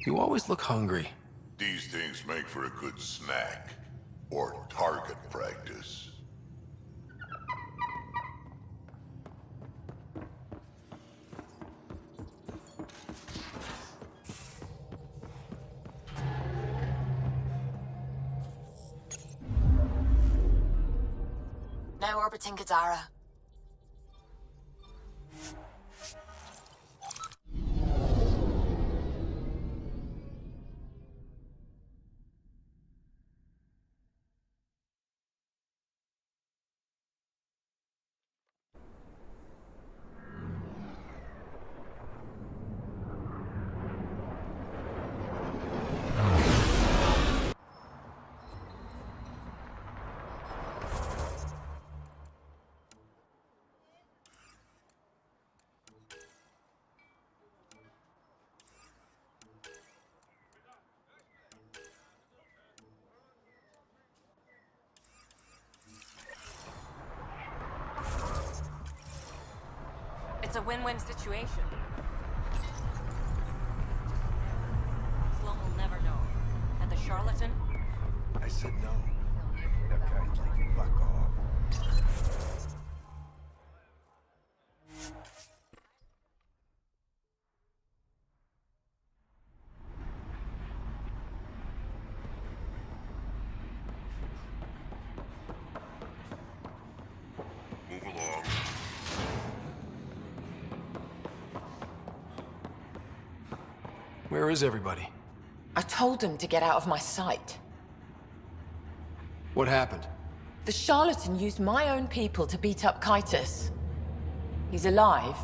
You always look hungry. These things make for a good snack. Or target practice. Now orbiting Kadara. It's a win-win situation. Sloan will never know. And the charlatan? I said no. That guy's like, fuck off. Move along. Where is everybody? I told him to get out of my sight. What happened? The charlatan used my own people to beat up Kytus. He's alive,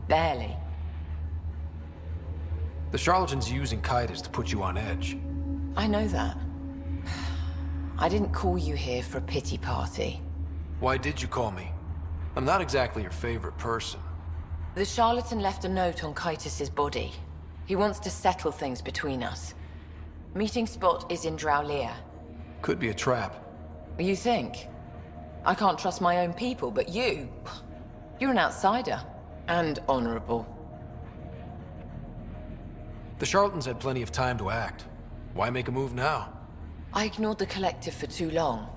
barely. The charlatan's using Kytus to put you on edge. I know that. I didn't call you here for a pity party. Why did you call me? I'm not exactly your favorite person. The charlatan left a note on Kytus's body. He wants to settle things between us. Meeting spot is in Drowlear. Could be a trap. You think? I can't trust my own people, but you're an outsider. And honorable. The charlatans had plenty of time to act. Why make a move now? I ignored the collective for too long.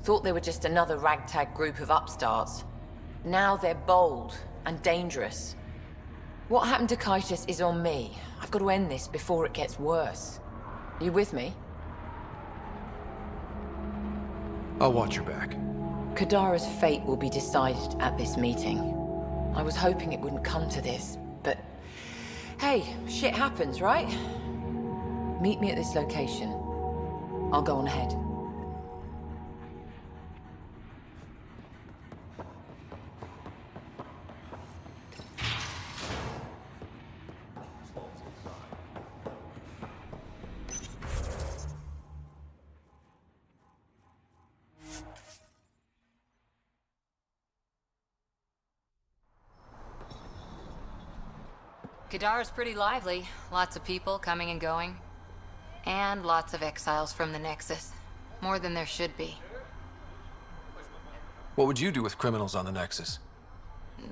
Thought they were just another ragtag group of upstarts. Now they're bold and dangerous. What happened to Kytus is on me. I've got to end this before it gets worse. You with me? I'll watch your back. Kadara's fate will be decided at this meeting. I was hoping it wouldn't come to this, but... Hey, shit happens, right? Meet me at this location. I'll go on ahead. Kadara's pretty lively. Lots of people coming and going. And lots of exiles from the Nexus. More than there should be. What would you do with criminals on the Nexus?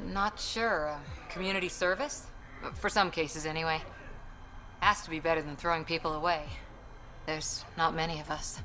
Not sure. Community service? For some cases, anyway. Has to be better than throwing people away. There's not many of us.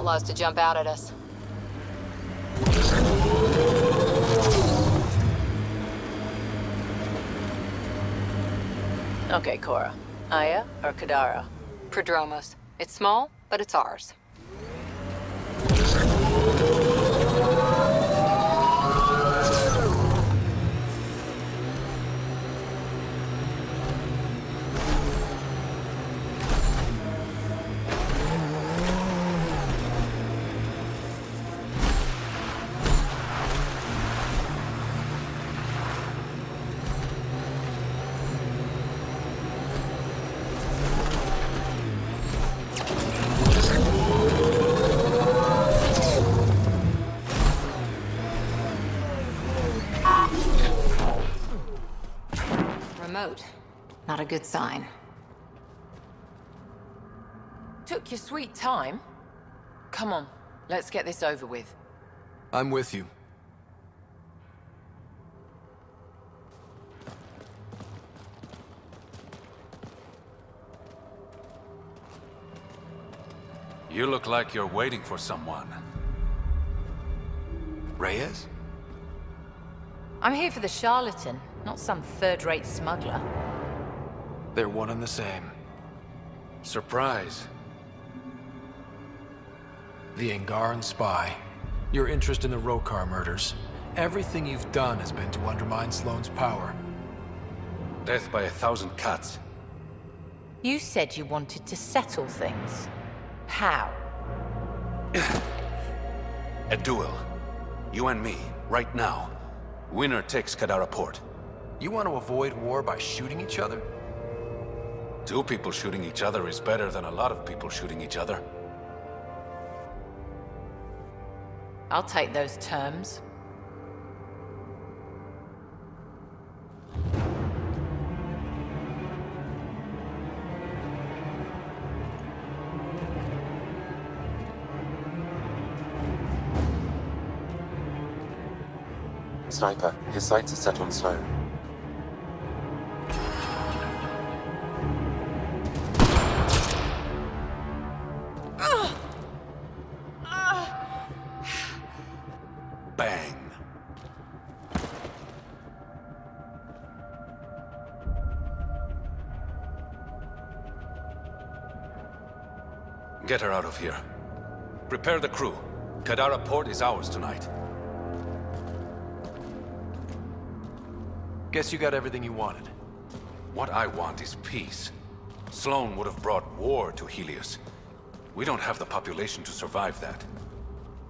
outlaws to jump out at us. Okay, Cora. Aya or Kadara? Prodromos. It's small, but it's ours. Remote. Not a good sign. Took your sweet time. Come on, let's get this over with. I'm with you. You look like you're waiting for someone. Reyes? I'm here for the charlatan, not some third-rate smuggler. They're one and the same. Surprise. The Angaran spy. Your interest in the Rokar murders. Everything you've done has been to undermine Sloane's power. Death by 1,000 cuts. You said you wanted to settle things. How? A duel. You and me, right now. Winner takes Kadara Port. You want to avoid war by shooting each other? 2 people shooting each other is better than a lot of people shooting each other. I'll take those terms. Sniper, his sights are set on Sloane. Bang. Get her out of here. Prepare the crew. Kadara Port is ours tonight. Guess you got everything you wanted. What I want is peace. Sloane would have brought war to Helios. We don't have the population to survive that.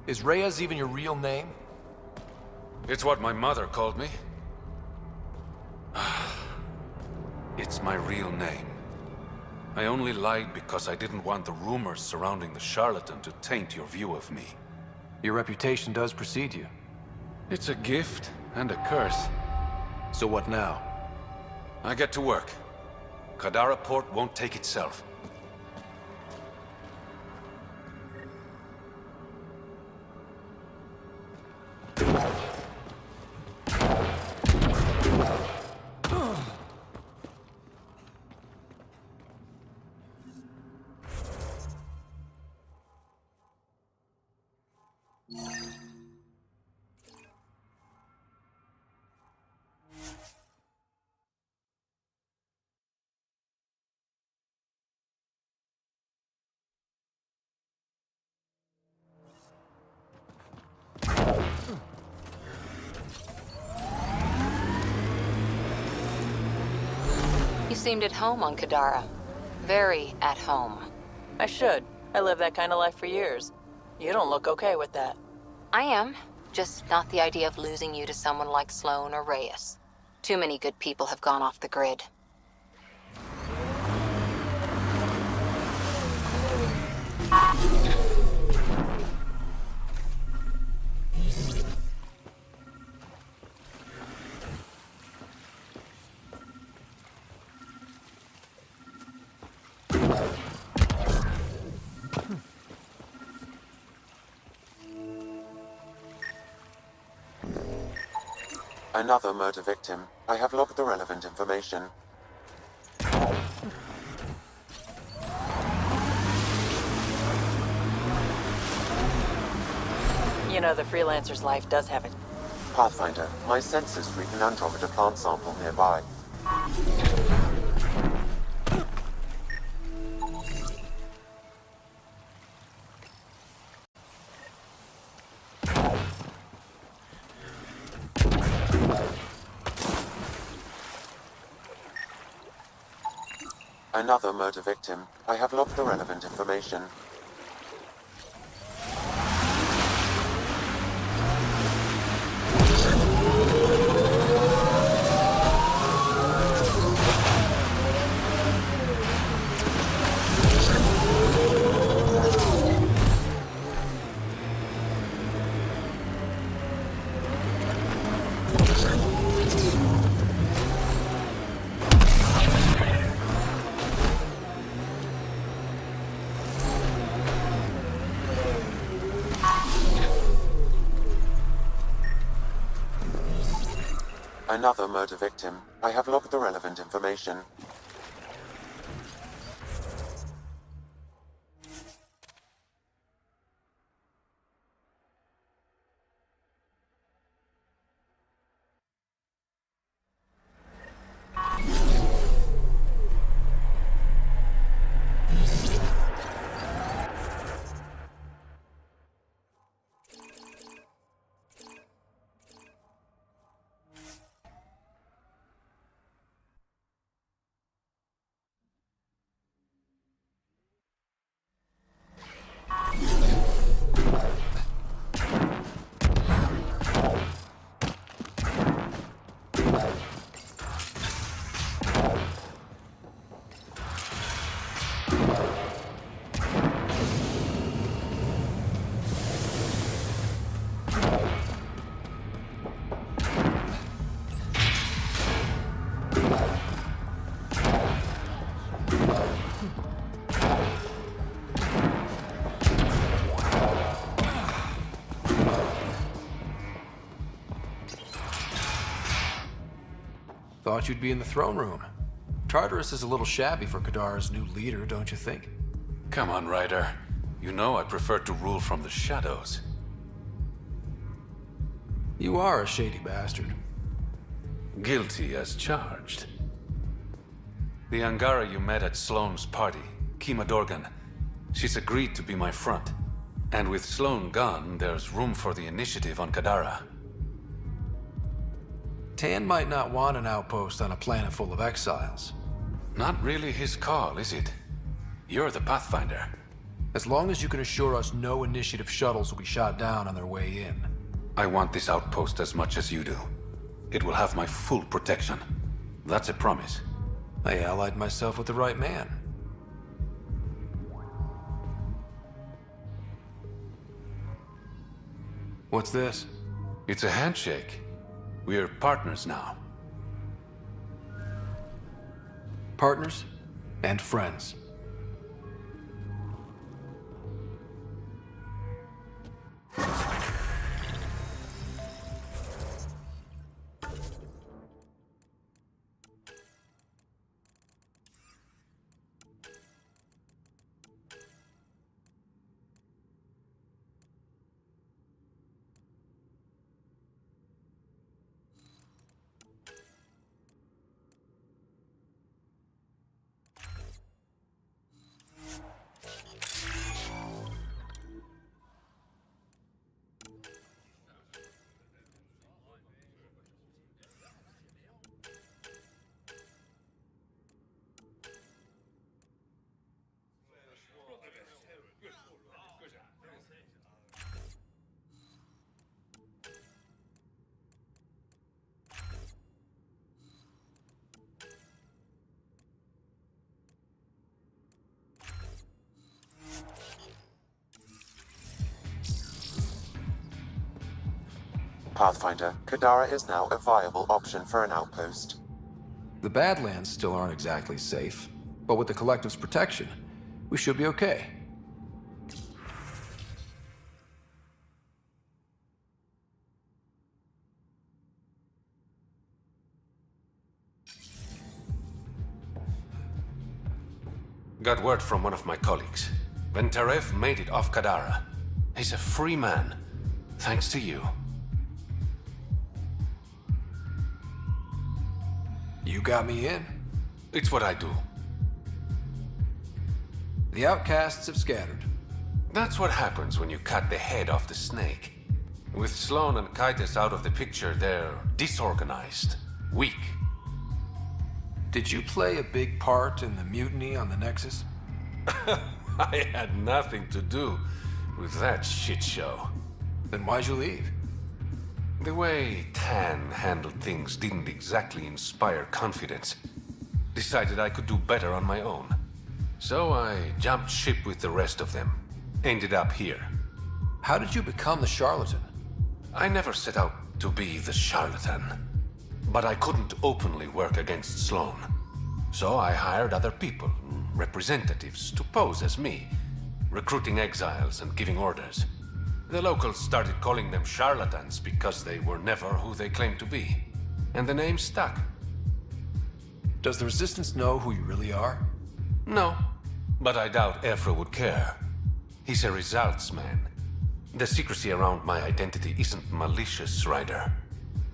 Is Reyes even your real name? It's what my mother called me. It's my real name. I only lied because I didn't want the rumors surrounding the charlatan to taint your view of me. Your reputation does precede you. It's a gift and a curse. So what now? I get to work. Kadara Port won't take itself. You seemed at home on Kadara. Very at home. I should. I lived that kind of life for years. You don't look okay with that. I am. Just not the idea of losing you to someone like Sloane or Reyes. Too many good people have gone off the grid. Another murder victim. I have logged the relevant information. You know, the freelancer's life does have it. Pathfinder, my sensors read an Andromeda plant sample nearby. Another murder victim. I have logged the relevant information. Another murder victim. I have logged the relevant information. Thought you'd be in the throne room. Tartarus is a little shabby for Kadara's new leader, don't you think? Come on, Ryder. You know I prefer to rule from the shadows. You are a shady bastard. Guilty as charged. The Angara you met at Sloane's party, Kima Dorgan, she's agreed to be my front. And with Sloane gone, there's room for the initiative on Kadara. Tan might not want an outpost on a planet full of exiles. Not really his call, is it? You're the Pathfinder. As long as you can assure us no initiative shuttles will be shot down on their way in. I want this outpost as much as you do. It will have my full protection. That's a promise. I allied myself with the right man. What's this? It's a handshake. We're partners now. Partners and friends. Pathfinder, Kadara is now a viable option for an outpost. The Badlands still aren't exactly safe, but with the Collective's protection, we should be okay. Got word from one of my colleagues. Ventarev made it off Kadara. He's a free man. Thanks to you. You got me in. It's what I do. The outcasts have scattered. That's what happens when you cut the head off the snake. With Sloan and Kaitis out of the picture, they're disorganized, weak. Did you play a big part in the mutiny on the Nexus? I had nothing to do with that shit show. Then why'd you leave? The way Tan handled things didn't exactly inspire confidence. Decided I could do better on my own. So I jumped ship with the rest of them. Ended up here. How did you become the charlatan? I never set out to be the charlatan. But I couldn't openly work against Sloan. So I hired other people, representatives, to pose as me, recruiting exiles and giving orders. The locals started calling them charlatans because they were never who they claimed to be. And the name stuck. Does the Resistance know who you really are? No, but I doubt Efra would care. He's a results man. The secrecy around my identity isn't malicious, Ryder.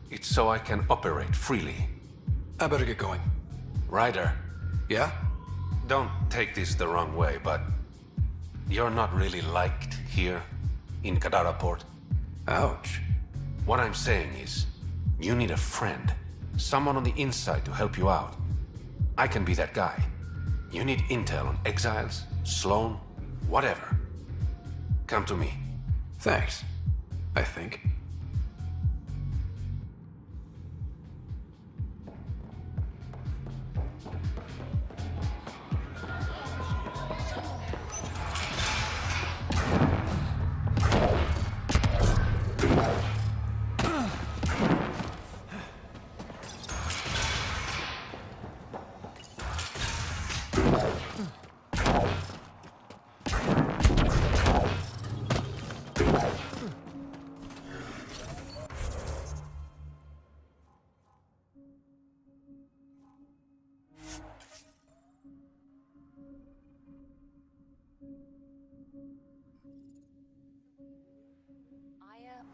It's so I can operate freely. I better get going. Ryder, Yeah? don't take this the wrong way, but you're not really liked here in Kadara Port. Ouch. What I'm saying is, you need a friend, someone on the inside to help you out. I can be that guy. You need intel on exiles, Sloan, whatever. Come to me. Thanks. I think.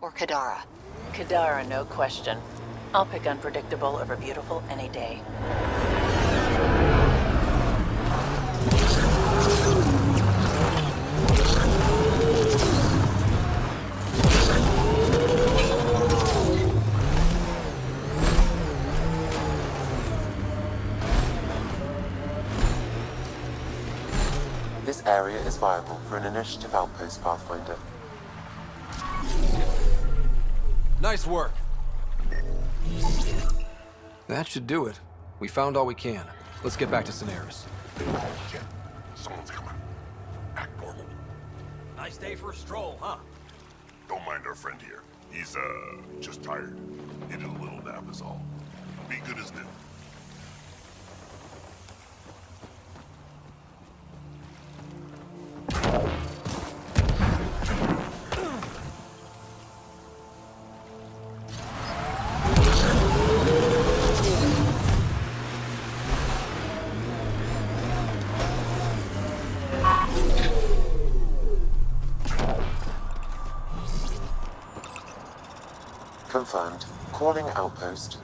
Or Kadara? Kadara, no question. I'll pick unpredictable over beautiful any day. This area is viable for an initiative outpost, Pathfinder. Nice work. That should do it. We found all we can. Let's get back to Scenaris. Shit. Someone's coming. Act normal. Nice day for a stroll, huh? Don't mind our friend here. He's, just tired. Needed a little nap is all. Be good as new. Confirmed. Calling outpost.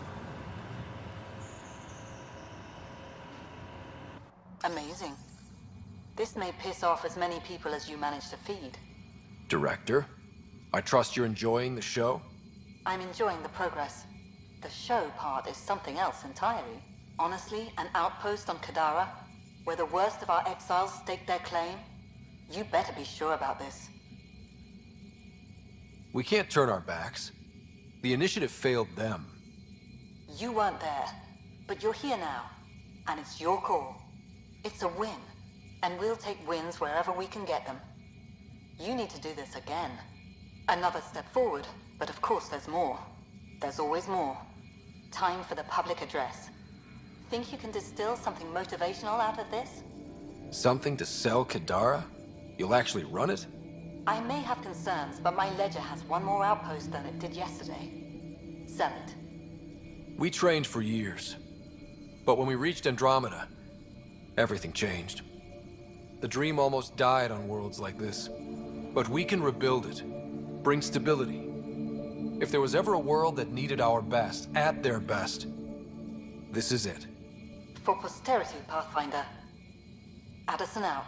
Amazing. This may piss off as many people as you manage to feed. Director, I trust you're enjoying the show? I'm enjoying the progress. The show part is something else entirely. Honestly, an outpost on Kadara, where the worst of our exiles stake their claim? You better be sure about this. We can't turn our backs. The initiative failed them. You weren't there, but you're here now, and it's your call. It's a win, and we'll take wins wherever we can get them. You need to do this again. Another step forward, but of course there's more. There's always more. Time for the public address. Think you can distill something motivational out of this? Something to sell Kadara? You'll actually run it? I may have concerns, but my ledger has one more outpost than it did yesterday. Sell it. We trained for years. But when we reached Andromeda, everything changed. The dream almost died on worlds like this. But we can rebuild it, bring stability, If there was ever a world that needed our best, at their best, this is it. For posterity, Pathfinder. Addison out.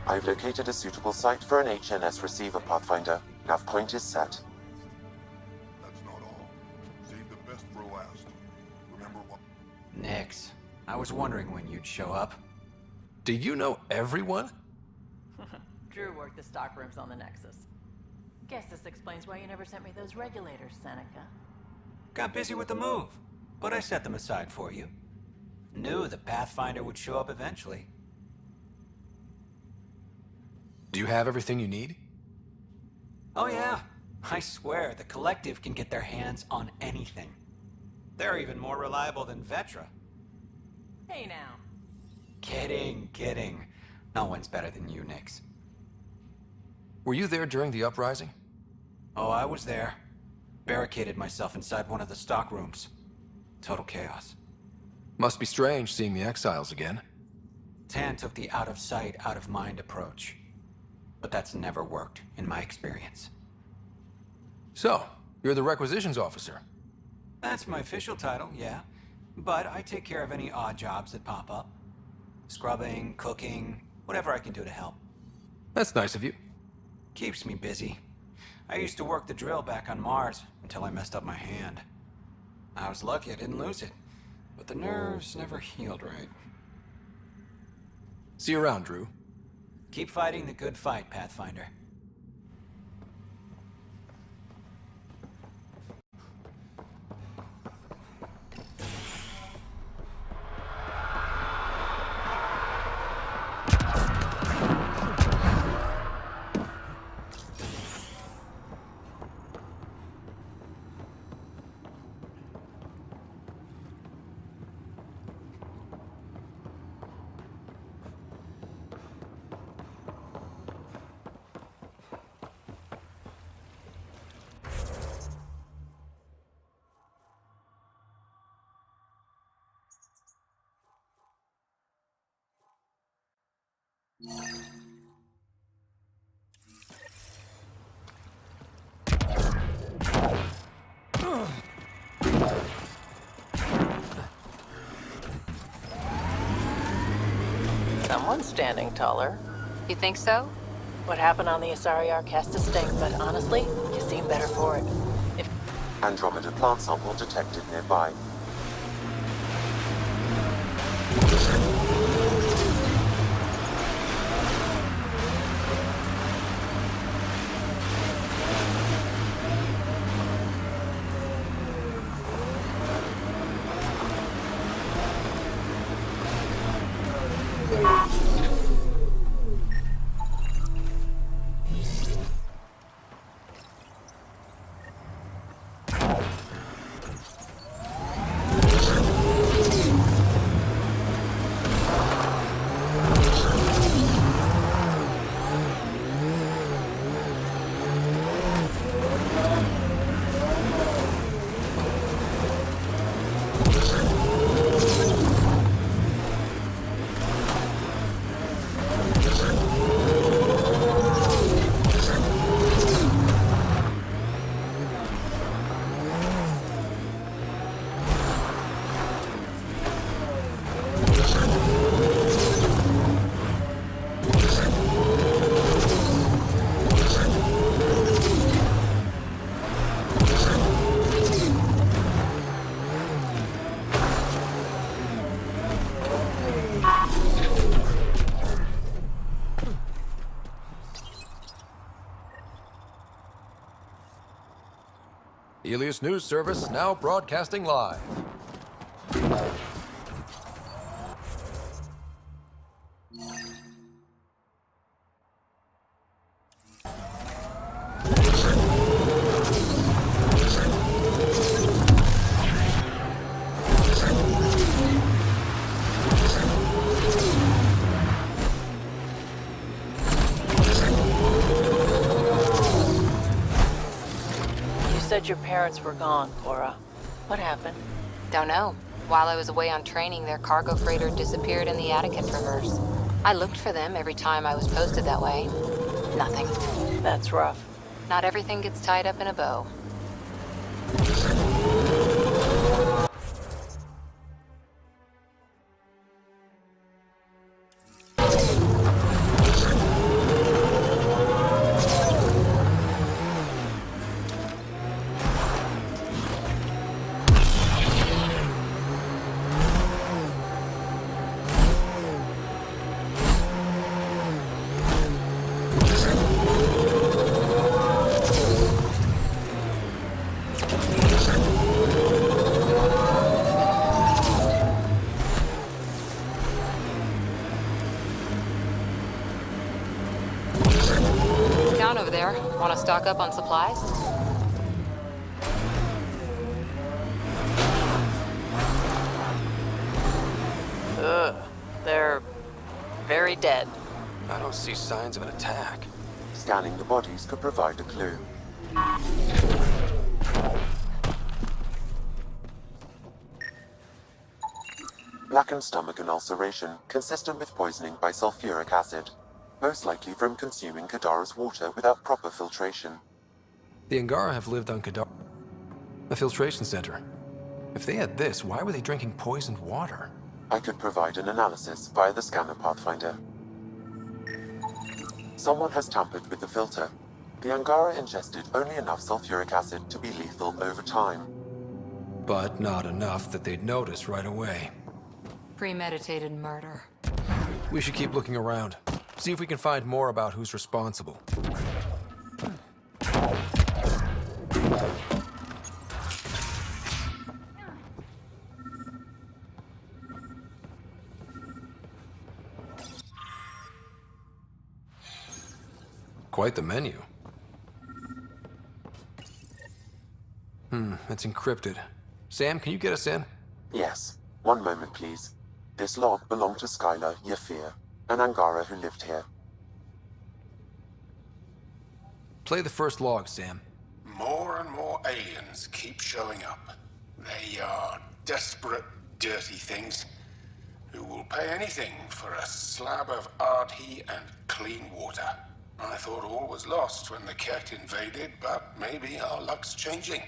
I've located a suitable site for an HNS receiver, Pathfinder. Nav point is set. That's not all. Save the best for last. Remember what? Nix. I was wondering when you'd show up. Do you know everyone? Drew worked the stockrooms on the Nexus. Guess this explains why you never sent me those regulators, Seneca. Got busy with the move, but I set them aside for you. Knew the Pathfinder would show up eventually. Do you have everything you need? Oh yeah. I swear, the Collective can get their hands on anything. They're even more reliable than Vetra. Hey now. Kidding. No one's better than you, Nix. Were you there during the uprising? Oh, I was there. Barricaded myself inside one of the stockrooms. Total chaos. Must be strange seeing the exiles again. Tan took the out-of-sight, out-of-mind approach. But that's never worked, in my experience. So, you're the requisitions officer. That's my official title, yeah. But I take care of any odd jobs that pop up. Scrubbing, cooking, whatever I can do to help. That's nice of you. Keeps me busy. I used to work the drill back on Mars until I messed up my hand. I was lucky I didn't lose it, but the nerves never healed right. See you around, Drew. Keep fighting the good fight, Pathfinder. Someone's standing taller. You think so? What happened on the Asari Ark has to stink, but honestly, you seem better for it. If Andromeda plant sample detected nearby. Elias News Service now broadcasting live. said your parents were gone, Cora. What happened? Don't know. While I was away on training, their cargo freighter disappeared in the Atticus reverse. I looked for them every time I was posted that way. Nothing. That's rough. Not everything gets tied up in a bow. Down over there. Want to stock up on supplies? Ugh. They're very dead. I don't see signs of an attack. Scanning the bodies could provide a clue. Blackened stomach and ulceration, consistent with poisoning by sulfuric acid. Most likely from consuming Kadara's water without proper filtration. The Angara have lived on Kadara, a filtration center. If they had this, why were they drinking poisoned water? I could provide an analysis via the scanner Pathfinder. Someone has tampered with the filter. The Angara ingested only enough sulfuric acid to be lethal over time. But not enough that they'd notice right away. Premeditated murder. We should keep looking around. See if we can find more about who's responsible. Quite the menu. It's encrypted. Sam, can you get us in? Yes. One moment, please. This log belonged to Skylar Yafir, an Angara who lived here. Play the first log, Sam. More and more aliens keep showing up. They are desperate, dirty things who will pay anything for a slab of Ardhi and clean water. I thought all was lost when the Ket invaded, but maybe our luck's changing.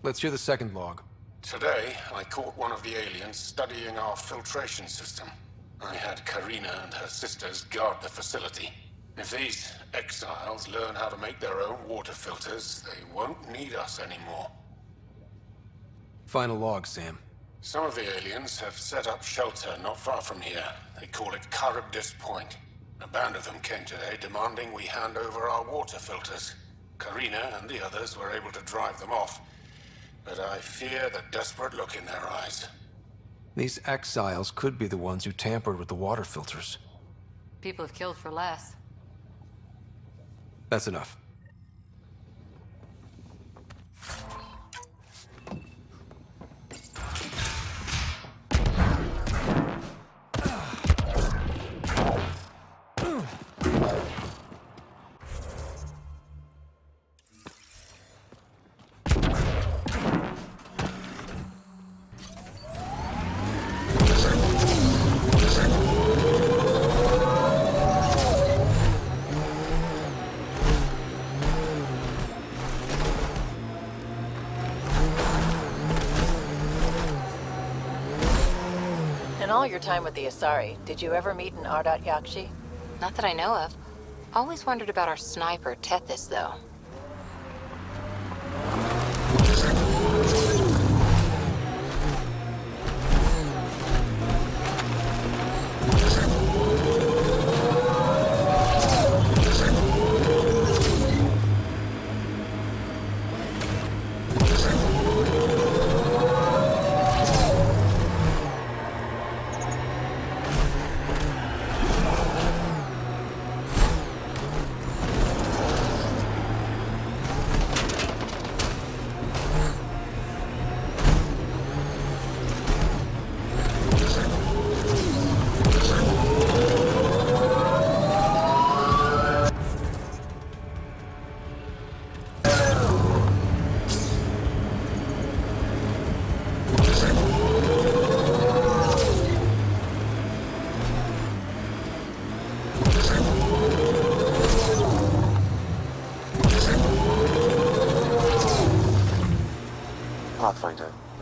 Let's hear the second log. Today, I caught one of the aliens studying our filtration system. I had Karina and her sisters guard the facility. If these exiles learn how to make their own water filters, they won't need us anymore. Final log, Sam. Some of the aliens have set up shelter not far from here. They call it Charybdis Point. A band of them came today demanding we hand over our water filters. Karina and the others were able to drive them off, but I fear the desperate look in their eyes. These exiles could be the ones who tampered with the water filters. People have killed for less. That's enough. In all your time with the Asari, did you ever meet an Ardat Yakshi? Not that I know of. Always wondered about our sniper, Tethys, though.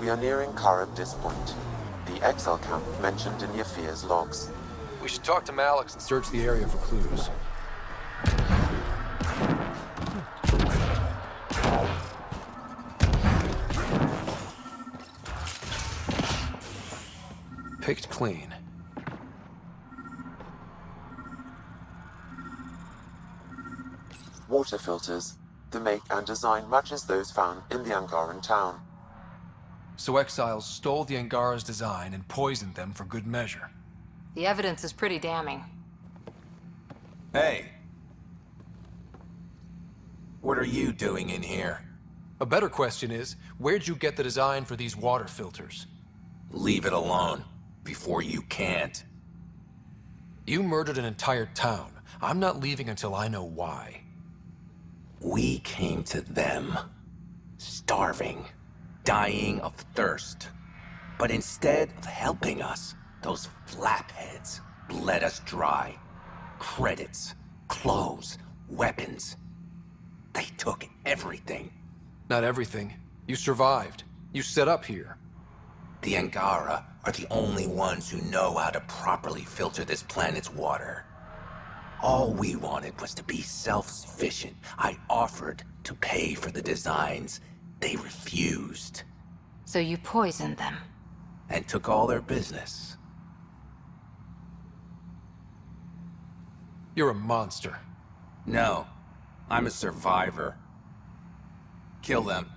We are nearing Karabdis Point, the exile camp mentioned in Yafir's logs. We should talk to Malix and search the area for clues. Picked clean. Water filters. The make and design matches those found in the Angaran town. So exiles stole the Angara's design and poisoned them for good measure. The evidence is pretty damning. Hey. What are you doing in here? A better question is, where'd you get the design for these water filters? Leave it alone. Before you can't. You murdered an entire town. I'm not leaving until I know why. We came to them. Starving. Dying of thirst. But instead of helping us, those flapheads bled us dry. Credits, clothes, weapons. They took everything. Not everything. You survived. You set up here. The Angara are the only ones who know how to properly filter this planet's water. All we wanted was to be self-sufficient. I offered to pay for the designs. They refused. So you poisoned them. And took all their business. You're a monster. No, I'm a survivor. Kill them.